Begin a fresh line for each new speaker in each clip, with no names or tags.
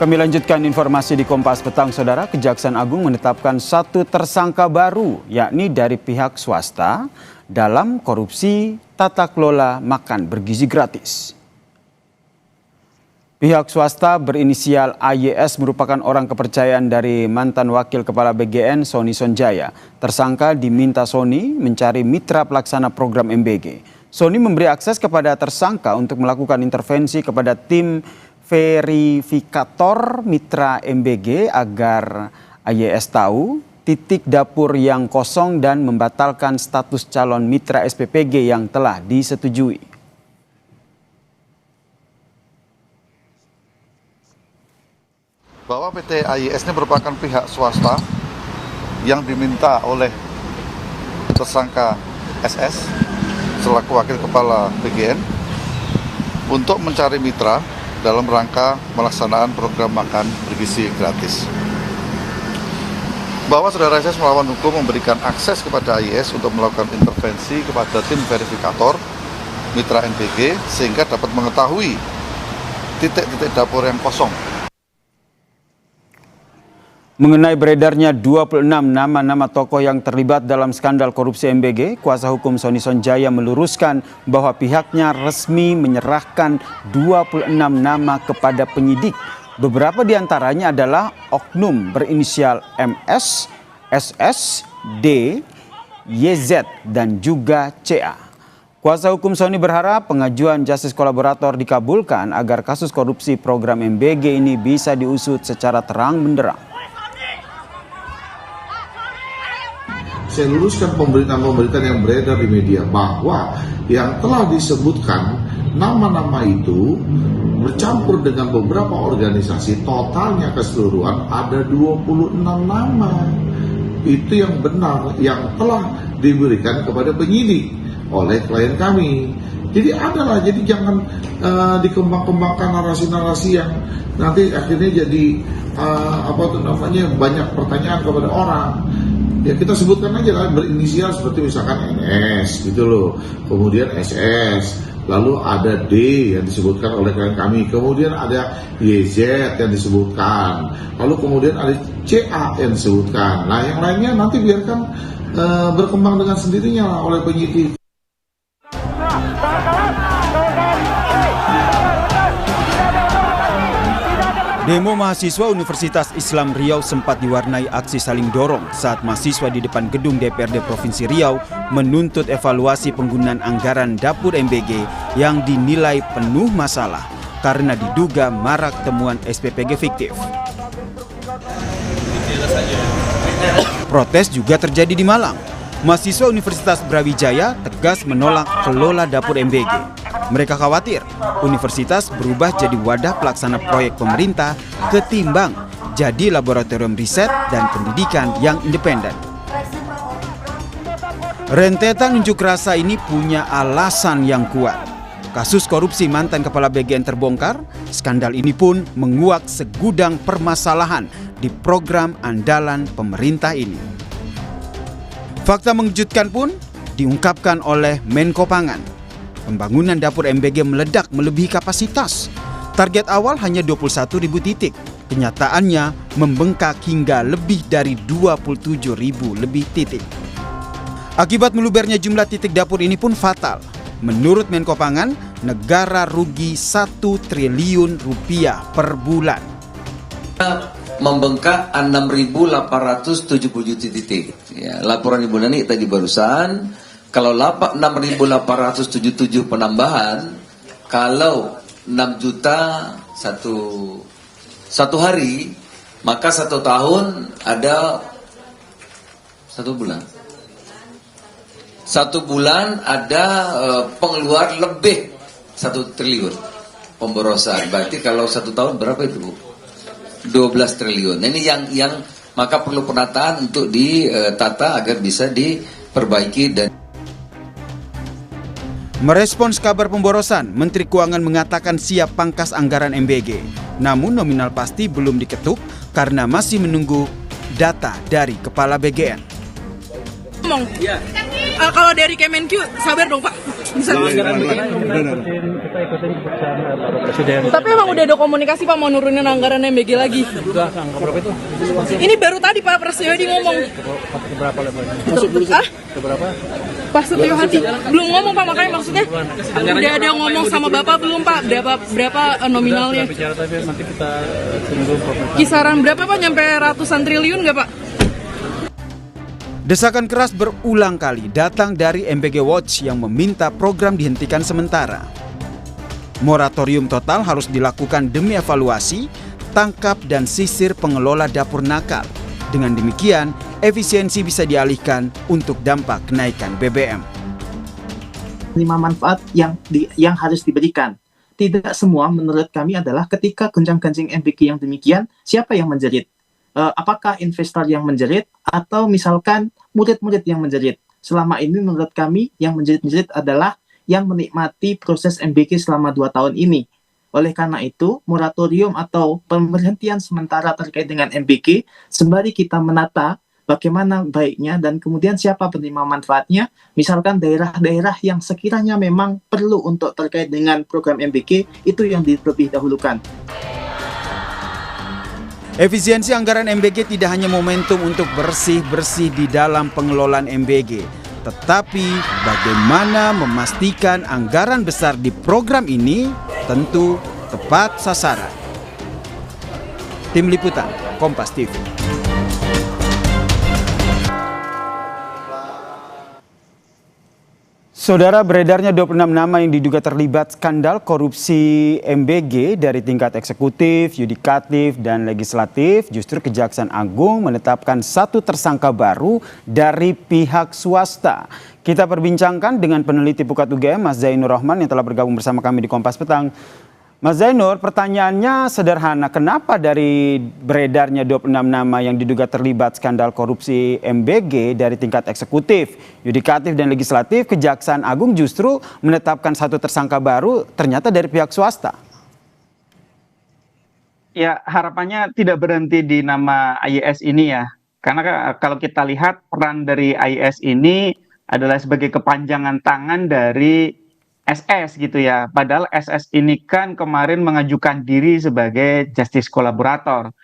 Kami lanjutkan informasi di Kompas Petang, Saudara. Kejaksaan Agung menetapkan satu tersangka baru, yakni dari pihak swasta dalam korupsi tata kelola makan bergizi gratis. Pihak swasta berinisial AYS merupakan orang kepercayaan dari mantan Wakil Kepala BGN Sony Sonjaya. Tersangka diminta Sony mencari mitra pelaksana program MBG. Sony memberi akses kepada tersangka untuk melakukan intervensi kepada tim verifikator mitra MBG agar AYS tahu titik dapur yang kosong dan membatalkan status calon mitra SPPG yang telah disetujui.
Bahwa PT AYS ini merupakan pihak swasta yang diminta oleh tersangka SS selaku Wakil Kepala BGN untuk mencari mitra dalam rangka melaksanaan program makan bergizi gratis. Bahwa saudara SS melawan hukum memberikan akses kepada AYS untuk melakukan intervensi kepada tim verifikator mitra MBG sehingga dapat mengetahui titik-titik dapur yang kosong.
Mengenai beredarnya 26 nama-nama tokoh yang terlibat dalam skandal korupsi MBG, kuasa hukum Sony Sonjaya meluruskan bahwa pihaknya resmi menyerahkan 26 nama kepada penyidik. Beberapa diantaranya adalah oknum berinisial MS, SS, D, YZ, dan juga CA. Kuasa hukum Sony berharap pengajuan justice kolaborator dikabulkan agar kasus korupsi program MBG ini bisa diusut secara terang benderang.
Saya luruskan pemberitaan-pemberitaan yang beredar di media bahwa yang telah disebutkan nama-nama itu bercampur dengan beberapa organisasi, totalnya keseluruhan ada 26 nama. Itu yang benar, yang telah diberikan kepada penyidik oleh klien kami. Jadi adalah, jadi jangan dikembang-kembangkan narasi-narasi yang nanti akhirnya jadi banyak pertanyaan kepada orang. Ya kita sebutkan aja lah berinisial seperti misalkan NS gitu loh, kemudian SS, lalu ada D yang disebutkan oleh klien kami, kemudian ada YZ yang disebutkan, lalu kemudian ada CA yang disebutkan. Nah yang lainnya nanti biarkan berkembang dengan sendirinya lah oleh penyidik.
Demo mahasiswa Universitas Islam Riau sempat diwarnai aksi saling dorong saat mahasiswa di depan gedung DPRD Provinsi Riau menuntut evaluasi penggunaan anggaran dapur MBG yang dinilai penuh masalah karena diduga marak temuan SPPG fiktif. Protes juga terjadi di Malang. Mahasiswa Universitas Brawijaya tegas menolak kelola dapur MBG. Mereka khawatir universitas berubah jadi wadah pelaksana proyek pemerintah ketimbang jadi laboratorium riset dan pendidikan yang independen. Rentetan unjuk rasa ini punya alasan yang kuat. Kasus korupsi mantan kepala BGN terbongkar, skandal ini pun menguak segudang permasalahan di program andalan pemerintah ini. Fakta mengejutkan pun diungkapkan oleh Menko Pangan. Pembangunan dapur MBG meledak melebihi kapasitas. Target awal hanya 21.000 titik. Kenyataannya membengkak hingga lebih dari 27.000 lebih titik. Akibat melubernya jumlah titik dapur ini pun fatal. Menurut Menko Pangan, negara rugi 1 triliun rupiah per bulan.
Membengkak 6.877 titik. Ya, laporan Ibu Nani tadi barusan. Kalau 6.877 penambahan, kalau 6 juta satu hari, maka 1 tahun ada 1 bulan. 1 bulan ada pengeluar lebih 1 triliun pemborosan. Berarti kalau 1 tahun berapa itu, Bu? 12 triliun. Nah, ini yang maka perlu penataan untuk ditata agar bisa diperbaiki dan
Merespons kabar pemborosan, Menteri Keuangan mengatakan siap pangkas anggaran MBG. Namun nominal pasti belum diketuk karena masih menunggu data dari Kepala BGN.
Kalau dari Kemenq, sabar dong Pak. Bisa.
Kita ikutin keputusan Bapak Presiden.
Tapi emang udah ada komunikasi Pak mau nurunin anggaran MBG lagi?
Udah, angka berapa itu?
Ini baru tadi Pak Presiden ngomong.
Berapa levelnya? Berapa?
Pak Setio Hadi belum ngomong Pak, makanya maksudnya udah ada ngomong sama Bapak belum Pak? Berapa nominalnya?
Sudah bicara tapi nanti kita tunggu pemerintah.
Kisaran berapa Pak? Nyampe ratusan triliun nggak Pak?
Desakan keras berulang kali datang dari MBG Watch yang meminta program dihentikan sementara. Moratorium total harus dilakukan demi evaluasi, tangkap dan sisir pengelola dapur nakal. Dengan demikian, efisiensi bisa dialihkan untuk dampak kenaikan BBM.
5 manfaat yang harus diberikan. Tidak semua menurut kami adalah ketika gonjang-ganjing MBG yang demikian, siapa yang menjerit? Apakah investor yang menjerit atau misalkan murid-murid yang menjerit? Selama ini menurut kami yang menjerit-menjerit adalah yang menikmati proses MBG selama 2 tahun ini. Oleh karena itu, moratorium atau pemberhentian sementara terkait dengan MBG, sembari kita menata bagaimana baiknya dan kemudian siapa penerima manfaatnya, misalkan daerah-daerah yang sekiranya memang perlu untuk terkait dengan program MBG, itu yang terlebih dahulukan.
Efisiensi anggaran MBG tidak hanya momentum untuk bersih-bersih di dalam pengelolaan MBG, tetapi bagaimana memastikan anggaran besar di program ini tentu tepat sasaran. Tim Liputan, Kompas TV. Saudara, beredarnya 26 nama yang diduga terlibat skandal korupsi MBG dari tingkat eksekutif, yudikatif, dan legislatif, justru Kejaksaan Agung menetapkan 1 tersangka baru dari pihak swasta. Kita perbincangkan dengan peneliti Pukat UGM, Mas Zainur Rahman yang telah bergabung bersama kami di Kompas Petang. Mas Zainur, pertanyaannya sederhana, kenapa dari beredarnya 26 nama yang diduga terlibat skandal korupsi MBG dari tingkat eksekutif, yudikatif, dan legislatif, Kejaksaan Agung justru menetapkan 1 tersangka baru ternyata dari pihak swasta?
Ya, harapannya tidak berhenti di nama AYS ini ya. Karena kalau kita lihat peran dari AYS ini adalah sebagai kepanjangan tangan dari SS gitu ya. Padahal SS ini kan kemarin mengajukan diri sebagai justice kolaborator.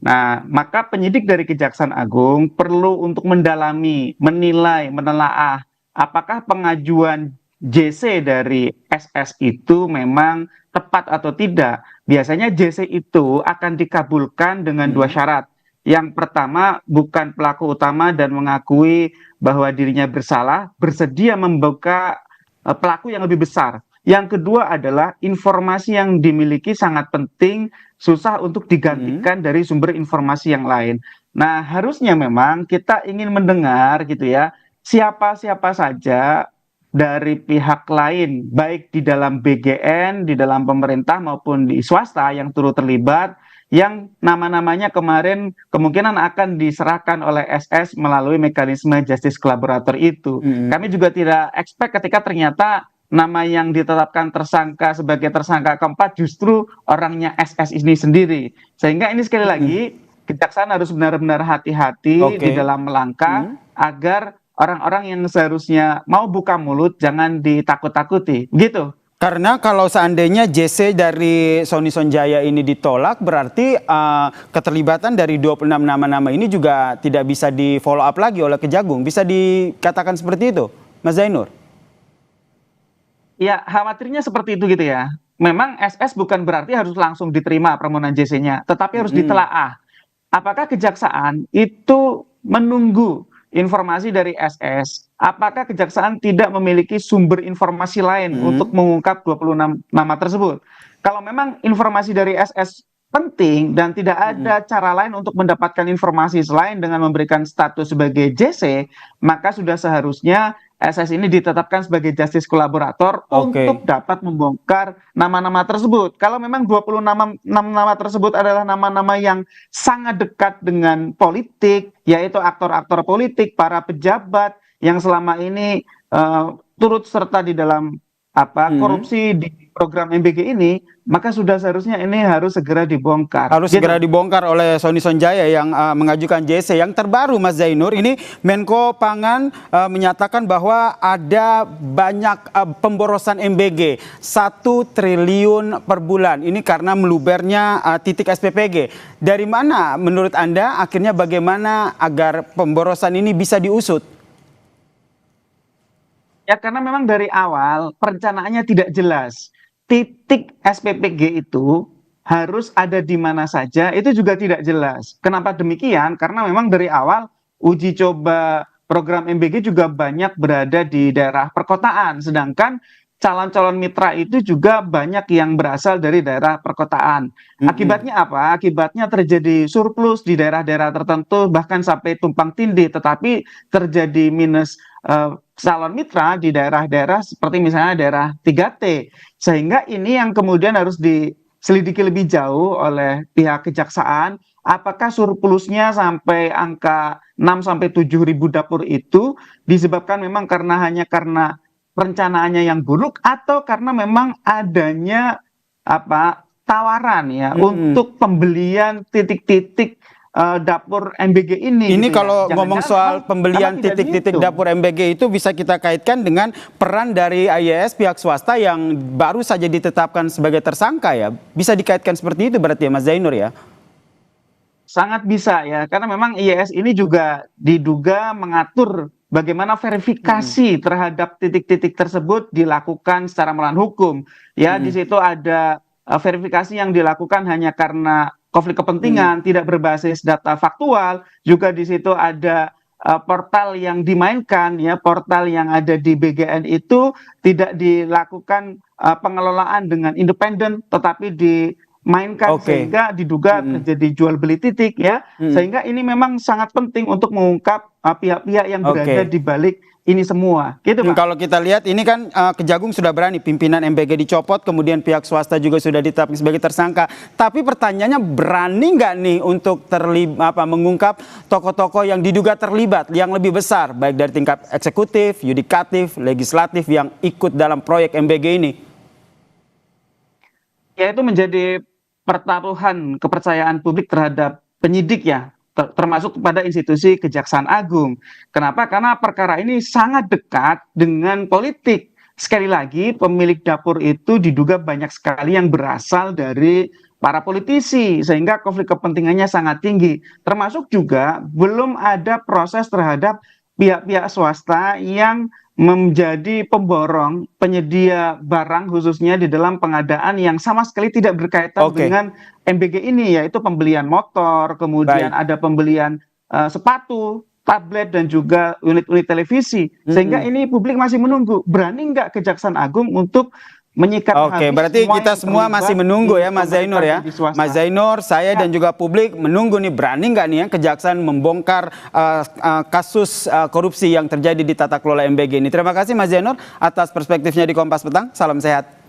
Nah, maka penyidik dari Kejaksaan Agung perlu untuk mendalami, menilai, menelaah apakah pengajuan JC dari SS itu memang tepat atau tidak. Biasanya JC itu akan dikabulkan dengan 2 syarat. Yang pertama, bukan pelaku utama dan mengakui bahwa dirinya bersalah, bersedia membuka pelaku yang lebih besar. Yang kedua adalah informasi yang dimiliki sangat penting, susah untuk digantikan dari sumber informasi yang lain. Nah, harusnya memang kita ingin mendengar gitu ya, siapa-siapa saja dari pihak lain, baik di dalam BGN, di dalam pemerintah maupun di swasta yang turut terlibat, yang nama-namanya kemarin kemungkinan akan diserahkan oleh SS melalui mekanisme justice collaborator itu. Kami juga tidak expect ketika ternyata nama yang ditetapkan tersangka sebagai tersangka keempat justru orangnya SS ini sendiri. Sehingga ini sekali lagi Kejaksaan harus benar-benar hati-hati di dalam melangkah agar orang-orang yang seharusnya mau buka mulut jangan ditakut-takuti. Gitu.
Karena kalau seandainya JC dari Sony Sonjaya ini ditolak, berarti keterlibatan dari 26 nama-nama ini juga tidak bisa di follow up lagi oleh Kejagung. Bisa dikatakan seperti itu, Mas Zainur?
Ya, khawatirnya seperti itu gitu ya. Memang SS bukan berarti harus langsung diterima permohonan JC-nya, tetapi harus ditelaah. Apakah Kejaksaan itu menunggu informasi dari SS? Apakah Kejaksaan tidak memiliki sumber informasi lain untuk mengungkap 26 nama tersebut? Kalau memang informasi dari SS penting dan tidak ada cara lain untuk mendapatkan informasi selain dengan memberikan status sebagai JC, maka sudah seharusnya SS ini ditetapkan sebagai justice kolaborator untuk dapat membongkar nama-nama tersebut. Kalau memang 26 nama tersebut adalah nama-nama yang sangat dekat dengan politik, yaitu aktor-aktor politik, para pejabat yang selama ini turut serta di dalam korupsi di program MBG ini, maka sudah seharusnya ini harus segera dibongkar.
Harus
Gitu.
segera dibongkar oleh Sony Sonjaya yang mengajukan JC. Yang terbaru Mas Zainur, ini Menko Pangan menyatakan bahwa ada banyak pemborosan MBG 1 triliun per bulan. Ini karena melubernya titik SPPG. Dari mana menurut Anda akhirnya bagaimana agar pemborosan ini bisa diusut?
Ya karena memang dari awal perencanaannya tidak jelas. Titik SPPG itu harus ada di mana saja, itu juga tidak jelas. Kenapa demikian? Karena memang dari awal uji coba program MBG juga banyak berada di daerah perkotaan, sedangkan calon-calon mitra itu juga banyak yang berasal dari daerah perkotaan. Akibatnya apa? Akibatnya terjadi surplus di daerah-daerah tertentu, bahkan sampai tumpang tindih, tetapi terjadi minus calon mitra di daerah-daerah seperti misalnya daerah 3T. Sehingga ini yang kemudian harus diselidiki lebih jauh oleh pihak kejaksaan, apakah surplusnya sampai angka 6 sampai 7 ribu dapur itu disebabkan memang hanya karena perencanaannya yang buruk atau karena memang adanya tawaran ya untuk pembelian titik-titik dapur MBG ini.
Ini
gitu
kalau
ya.
ngomong soal pembelian titik-titik dapur MBG itu bisa kita kaitkan dengan peran dari IYS pihak swasta yang baru saja ditetapkan sebagai tersangka ya. Bisa dikaitkan seperti itu berarti ya Mas Zainur ya?
Sangat bisa ya, karena memang IYS ini juga diduga mengatur bagaimana verifikasi terhadap titik-titik tersebut dilakukan secara melawan hukum. Ya, di situ ada verifikasi yang dilakukan hanya karena konflik kepentingan, tidak berbasis data faktual. Juga di situ ada portal yang dimainkan, ya, portal yang ada di BGN itu tidak dilakukan pengelolaan dengan independen, tetapi dimainkan sehingga diduga terjadi jual beli titik, ya. Sehingga ini memang sangat penting untuk mengungkap pihak-pihak yang berada di balik ini semua. Gitu, Pak.
Kalau kita lihat ini kan Kejagung sudah berani, pimpinan MBG dicopot, kemudian pihak swasta juga sudah ditetapkan sebagai tersangka. Tapi pertanyaannya berani nggak nih untuk mengungkap tokoh-tokoh yang diduga terlibat yang lebih besar, baik dari tingkat eksekutif, yudikatif, legislatif yang ikut dalam proyek MBG ini?
Ya itu menjadi pertaruhan kepercayaan publik terhadap penyidik ya, termasuk kepada institusi Kejaksaan Agung. Kenapa? Karena perkara ini sangat dekat dengan politik. Sekali lagi, pemilik dapur itu diduga banyak sekali yang berasal dari para politisi, sehingga konflik kepentingannya sangat tinggi. Termasuk juga belum ada proses terhadap pihak-pihak swasta yang menjadi pemborong penyedia barang khususnya di dalam pengadaan yang sama sekali tidak berkaitan dengan MBG ini, yaitu pembelian motor, kemudian ada pembelian sepatu, tablet, dan juga unit-unit televisi. Sehingga ini publik masih menunggu, berani nggak Kejaksaan Agung untuk menyikapi
berarti kita semua masih menunggu ya Mas Zainur ya. Mas Zainur, saya dan juga publik menunggu nih, berani nggak nih ya Kejaksaan membongkar kasus korupsi yang terjadi di tata kelola MBG ini. Terima kasih Mas Zainur atas perspektifnya di Kompas Petang. Salam sehat.